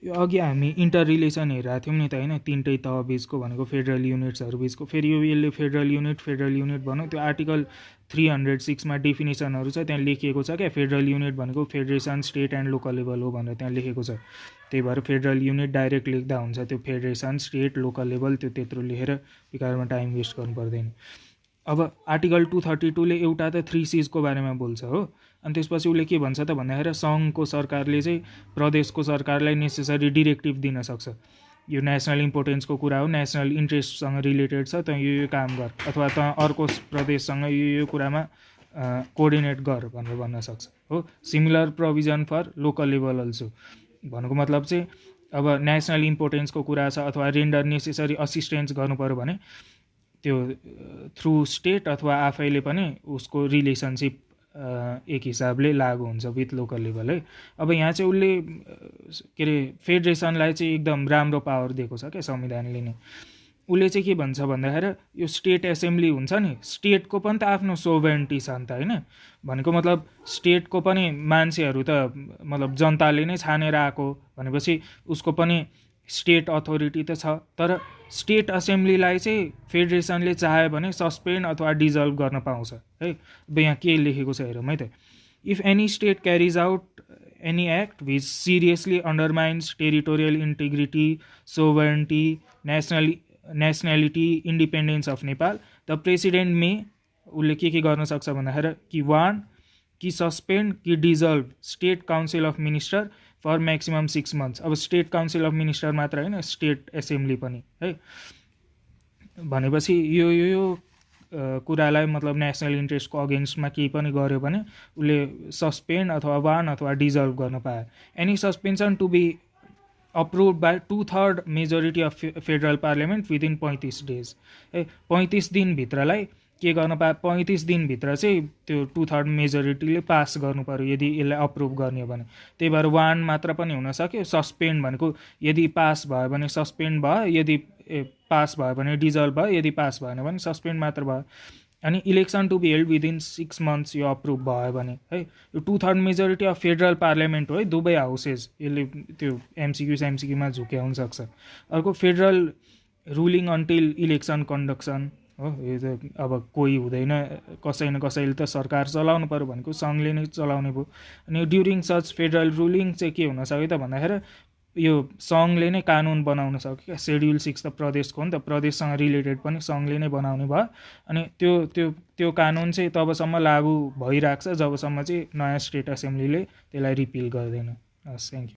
यो अघि हामी इन्टर रिलेसन हेरेको थियौँ नि त होइन, तिनटै तह बिचको भनेको फेडरल युनिट्सहरू बिचको। फेरि यो यसले फेडरल युनिट भनौँ, त्यो आर्टिकल 306 डेफिनेसनहरू छ, त्यहाँ लेखिएको छ क्या फेडरल युनिट भनेको federation, estate and local level हो भनेर त्यहाँ लेखेको छ। त्यही भएर फेडरल युनिट डाइरेक्ट लेख्दा हुन्छ, त्यो फेडरेसन, स्टेट, लोकल लेभल त्यो त्यत्रो लेखेर बेकारमा टाइम वेस्ट गर्नु पर्दैन। अब आर्टिकल 232ले एउटा त 3Cs बारेमा बोल्छ हो, अनि त्यसपछि उसले के भन्छ त भन्दाखेरि सङ्घको सरकारले चाहिँ प्रदेशको सरकारलाई नेसेसरी डिरेक्टिभ दिन सक्छ। यो नेसनल इम्पोर्टेन्सको कुरा हो, नेसनल इन्ट्रेस्टसँग रिलेटेड छ, त यो काम गर, अथवा त अर्को प्रदेशसँग यो कुरामा कोअर्डिनेट गर भनेर भन्न सक्छ हो। Similar provision for local level also भनेको मतलब चाहिँ अब नेसनल इम्पोर्टेन्सको कुरा छ अथवा रेन्डर नेसेसरी असिस्टेन्स गर्नु पऱ्यो भने त्यो थ्रु स्टेट अथवा आफैले पनि उसको रिलेसनसिप एक हिसाबले लागु हुन्छ विथ लोकल लेभल है। अब यहाँ चाहिँ उसले के अरे फेडरेसनलाई चाहिँ एकदम राम्रो पावर दिएको छ क्या संविधानले नै। उसले चाहिँ के भन्छ भन्दाखेरि यो स्टेट एसेम्ब्ली हुन्छ नि, स्टेटको पनि त आफ्नो सोभरेन्टी छ नि त होइन। भनेको मतलब स्टेटको पनि मान्छेहरू त मतलब जनताले नै छानेर आएको भनेपछि उसको पनि स्टेट अथोरिटी त छ, तर स्टेट एसेम्ब्लीलाई चाहिँ फेडरेसनले चाह्यो भने सस्पेन्ड अथवा डिजल्भ गर्न पाउँछ है। अब यहाँ के लेखेको छ हेरौँ है त। If any state carries out any act which seriously undermines territorial integrity, sovereignty, nationality, independence of Nepal, the president may उसले के गर्न सक्छ भन्दाखेरि कि वान कि सस्पेन्ड कि dissolve state council of minister for maximum 6 months। अब स्टेट काउन्सिल अफ मिनिस्टर मात्र होइन, स्टेट एसेम्ब्ली पनि है। भनेपछि यो कुरालाई मतलब नेसनल इन्ट्रेस्टको अगेन्स्टमा केही पनि गर्यो भने उसले सस्पेन्ड अथवा वान अथवा डिजल्भ गर्न पायो। Any suspension to be approve by 2/3 majority of federal parliament within 35 days है। 35 दिनभित्रलाई के गर्न पायो, 35 दिनभित्र चाहिँ त्यो 2/3 मेजोरिटीले पास गर्नु पऱ्यो यदि यसलाई अप्रुभ गर्ने हो भने। त्यही भएर वान मात्र पनि हुनसक्यो, सस्पेन्ड भनेको यदि पास भयो भने सस्पेन्ड भयो, यदि पास भयो भने डिजल्भ भयो, यदि पास भएन भने सस्पेन्ड मात्र भयो। अनि election to be held within 6 months यो अप्रुभ भयो भने है। यो 2/3 मेजोरिटी अफ फेडरल पार्लियामेन्ट हो है, दुवै हाउसेस, यसले त्यो एमसिक्यूमा झुक्या हुनसक्छ। अर्को federal ruling until election conduction हो, यो त अब कोही हुँदैन, कसै न कसैले त सरकार चलाउनु पऱ्यो भनेको सङ्घले नै चलाउने भयो। अनि ड्युरिङ सच फेडरल रुलिङ चाहिँ के हुनसक्यो त भन्दाखेरि यो सङ्घले नै कानुन बनाउन सक्यो क्या। सेड्युल 6 त प्रदेशको हो नि त, प्रदेशसँग रिलेटेड पनि सङ्घले नै बनाउने भयो। अनि त्यो कानुन चाहिँ तबसम्म लागु भइरहेको छ जबसम्म चाहिँ नयाँ स्टेट एसेम्ब्लीले त्यसलाई रिपिल गर्दैन। हस्, थ्याङ्क यू।